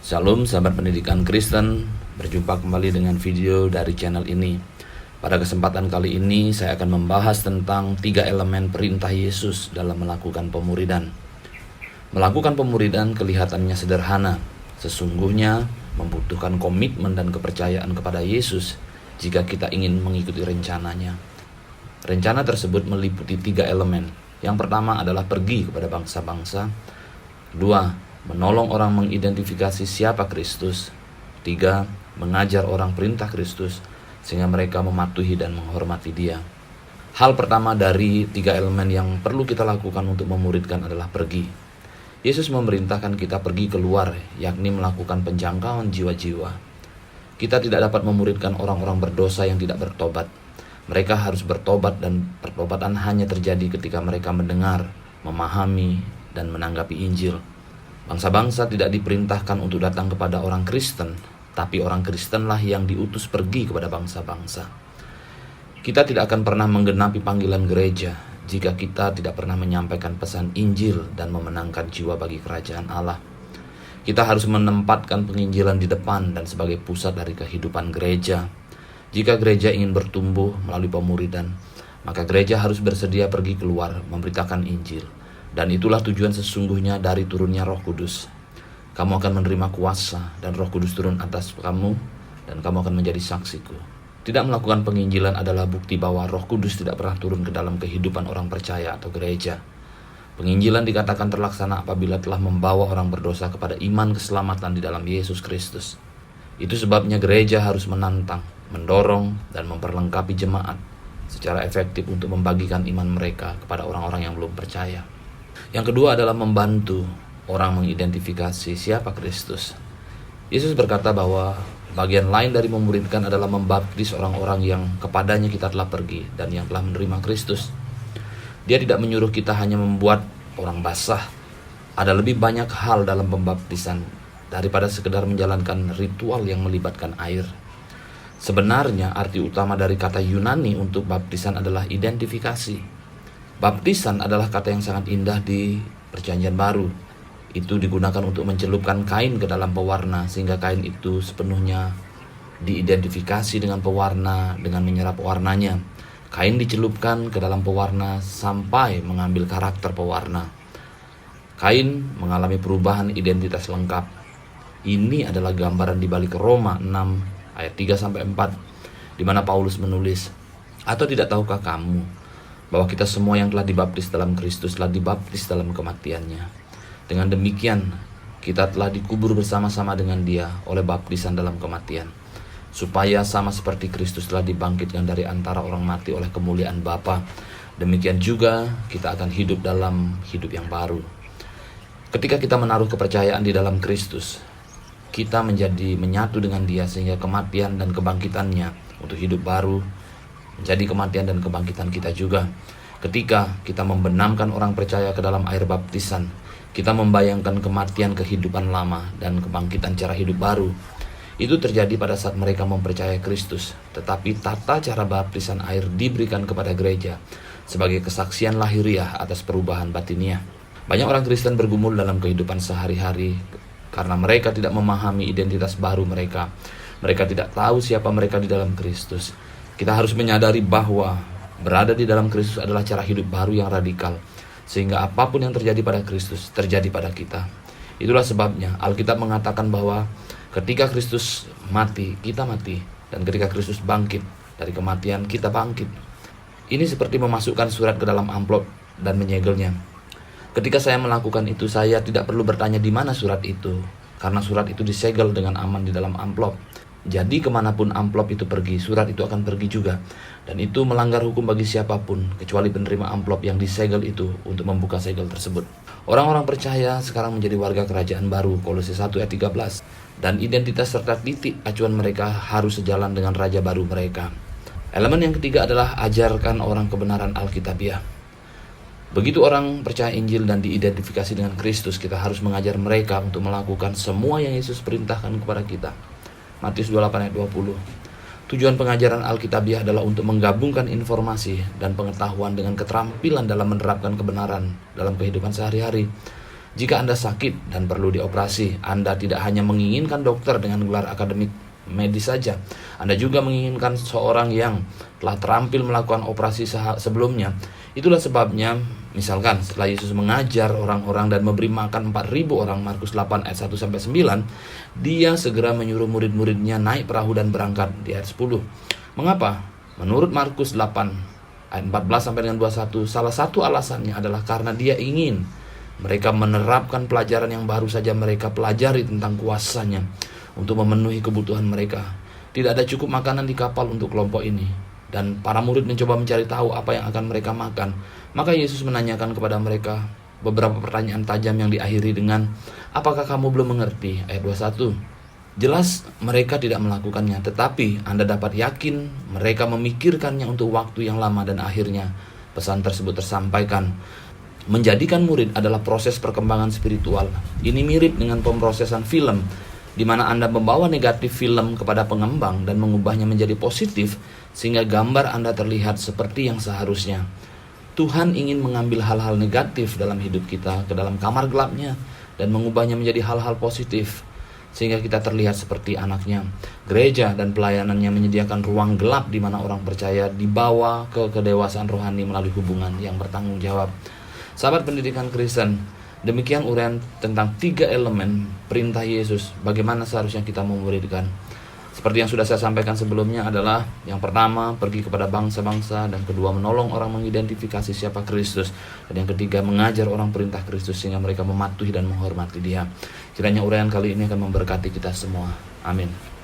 Shalom sahabat pendidikan Kristen, berjumpa kembali dengan video dari channel ini. Pada kesempatan kali ini saya akan membahas tentang 3 elemen perintah Yesus dalam melakukan pemuridan. Melakukan pemuridan kelihatannya sederhana, sesungguhnya membutuhkan komitmen dan kepercayaan kepada Yesus jika kita ingin mengikuti rencananya. Rencana tersebut meliputi 3 elemen. Yang pertama adalah pergi kepada bangsa-bangsa. 2. Menolong orang mengidentifikasi siapa Kristus. 3. Mengajar orang perintah Kristus sehingga mereka mematuhi dan menghormati Dia. Hal pertama dari 3 elemen yang perlu kita lakukan untuk memuridkan adalah pergi. Yesus memerintahkan kita pergi keluar, yakni melakukan penjangkauan jiwa-jiwa. Kita tidak dapat memuridkan orang-orang berdosa yang tidak bertobat. Mereka harus bertobat, dan pertobatan hanya terjadi ketika mereka mendengar, memahami, dan menanggapi Injil. Bangsa-bangsa tidak diperintahkan untuk datang kepada orang Kristen, tapi orang Kristenlah yang diutus pergi kepada bangsa-bangsa. Kita tidak akan pernah menggenapi panggilan gereja jika kita tidak pernah menyampaikan pesan Injil dan memenangkan jiwa bagi kerajaan Allah. Kita harus menempatkan penginjilan di depan dan sebagai pusat dari kehidupan gereja. Jika gereja ingin bertumbuh melalui pemuridan, maka gereja harus bersedia pergi keluar memberitakan Injil. Dan itulah tujuan sesungguhnya dari turunnya Roh Kudus. Kamu akan menerima kuasa dan Roh Kudus turun atas kamu, dan kamu akan menjadi saksiku. Tidak melakukan penginjilan adalah bukti bahwa Roh Kudus tidak pernah turun ke dalam kehidupan orang percaya atau gereja. Penginjilan dikatakan terlaksana apabila telah membawa orang berdosa kepada iman keselamatan di dalam Yesus Kristus. Itu sebabnya gereja harus menantang, mendorong, dan memperlengkapi jemaat secara efektif untuk membagikan iman mereka kepada orang-orang yang belum percaya. Yang kedua adalah membantu orang mengidentifikasi siapa Kristus. Yesus berkata bahwa bagian lain dari memuridkan adalah membaptis orang-orang yang kepadanya kita telah pergi dan yang telah menerima Kristus. Dia tidak menyuruh kita hanya membuat orang basah. Ada lebih banyak hal dalam pembaptisan daripada sekedar menjalankan ritual yang melibatkan air. Sebenarnya arti utama dari kata Yunani untuk baptisan adalah identifikasi. Baptisan adalah kata yang sangat indah di Perjanjian Baru. Itu digunakan untuk mencelupkan kain ke dalam pewarna sehingga kain itu sepenuhnya diidentifikasi dengan pewarna dengan menyerap warnanya. Kain dicelupkan ke dalam pewarna sampai mengambil karakter pewarna. Kain mengalami perubahan identitas lengkap. Ini adalah gambaran di balik Roma 6 ayat 3-4 di mana Paulus menulis, "Atau tidak tahukah kamu bahwa kita semua yang telah dibaptis dalam Kristus telah dibaptis dalam kematiannya. Dengan demikian, kita telah dikubur bersama-sama dengan Dia oleh baptisan dalam kematian, supaya sama seperti Kristus telah dibangkitkan dari antara orang mati oleh kemuliaan Bapa, demikian juga kita akan hidup dalam hidup yang baru." Ketika kita menaruh kepercayaan di dalam Kristus, kita menjadi menyatu dengan Dia sehingga kematian dan kebangkitannya untuk hidup baru menjadi kematian dan kebangkitan kita juga. Ketika kita membenamkan orang percaya ke dalam air baptisan, kita membayangkan kematian kehidupan lama dan kebangkitan cara hidup baru. Itu terjadi pada saat mereka mempercayai Kristus. Tetapi tata cara baptisan air diberikan kepada gereja sebagai kesaksian lahiriah atas perubahan batiniah. Banyak orang Kristen bergumul dalam kehidupan sehari-hari karena mereka tidak memahami identitas baru mereka. Mereka tidak tahu siapa mereka di dalam Kristus. Kita harus menyadari bahwa berada di dalam Kristus adalah cara hidup baru yang radikal, sehingga apapun yang terjadi pada Kristus terjadi pada kita. Itulah sebabnya Alkitab mengatakan bahwa ketika Kristus mati, kita mati, dan ketika Kristus bangkit dari kematian, kita bangkit. Ini seperti memasukkan surat ke dalam amplop dan menyegelnya. Ketika saya melakukan itu, saya tidak perlu bertanya di mana surat itu, karena surat itu disegel dengan aman di dalam amplop. Jadi kemanapun amplop itu pergi, surat itu akan pergi juga. Dan itu melanggar hukum bagi siapapun, kecuali penerima amplop yang disegel itu untuk membuka segel tersebut. Orang-orang percaya sekarang menjadi warga kerajaan baru, Kolose 1 ayat 13. Dan identitas serta titik acuan mereka harus sejalan dengan raja baru mereka. Elemen yang ketiga adalah ajarkan orang kebenaran Alkitabiah. Begitu orang percaya Injil dan diidentifikasi dengan Kristus, kita harus mengajar mereka untuk melakukan semua yang Yesus perintahkan kepada kita. Matius 28 ayat 20. Tujuan pengajaran Alkitabiah adalah untuk menggabungkan informasi dan pengetahuan dengan keterampilan dalam menerapkan kebenaran dalam kehidupan sehari-hari. Jika Anda sakit dan perlu dioperasi, Anda tidak hanya menginginkan dokter dengan gelar akademik medis saja. Anda juga menginginkan seorang yang telah terampil melakukan operasi sebelumnya. Itulah sebabnya, misalkan setelah Yesus mengajar orang-orang dan memberi makan 4.000 orang, Markus 8 ayat 1-9, dia segera menyuruh murid-muridnya naik perahu dan berangkat di ayat 10. Mengapa? Menurut Markus 8 ayat 14-21, salah satu alasannya adalah karena dia ingin mereka menerapkan pelajaran yang baru saja mereka pelajari tentang kuasanya untuk memenuhi kebutuhan mereka. Tidak ada cukup makanan di kapal untuk kelompok ini, dan para murid mencoba mencari tahu apa yang akan mereka makan. Maka Yesus menanyakan kepada mereka beberapa pertanyaan tajam yang diakhiri dengan, "Apakah kamu belum mengerti?" Ayat 21. Jelas mereka tidak melakukannya, tetapi Anda dapat yakin mereka memikirkannya untuk waktu yang lama, dan akhirnya pesan tersebut tersampaikan. Menjadikan murid adalah proses perkembangan spiritual. Ini mirip dengan pemrosesan film, di mana Anda membawa negatif film kepada pengembang dan mengubahnya menjadi positif, sehingga gambar Anda terlihat seperti yang seharusnya. Tuhan ingin mengambil hal-hal negatif dalam hidup kita ke dalam kamar gelapnya dan mengubahnya menjadi hal-hal positif, sehingga kita terlihat seperti anaknya. Gereja dan pelayanannya menyediakan ruang gelap di mana orang percaya dibawa ke kedewasaan rohani melalui hubungan yang bertanggung jawab. Sahabat pendidikan Kristen, demikian uraian tentang 3 elemen perintah Yesus, bagaimana seharusnya kita memuridkan. Seperti yang sudah saya sampaikan sebelumnya adalah, yang pertama, pergi kepada bangsa-bangsa, dan kedua, menolong orang mengidentifikasi siapa Kristus, dan yang ketiga, mengajar orang perintah Kristus sehingga mereka mematuhi dan menghormati Dia. Kiranya uraian kali ini akan memberkati kita semua. Amin.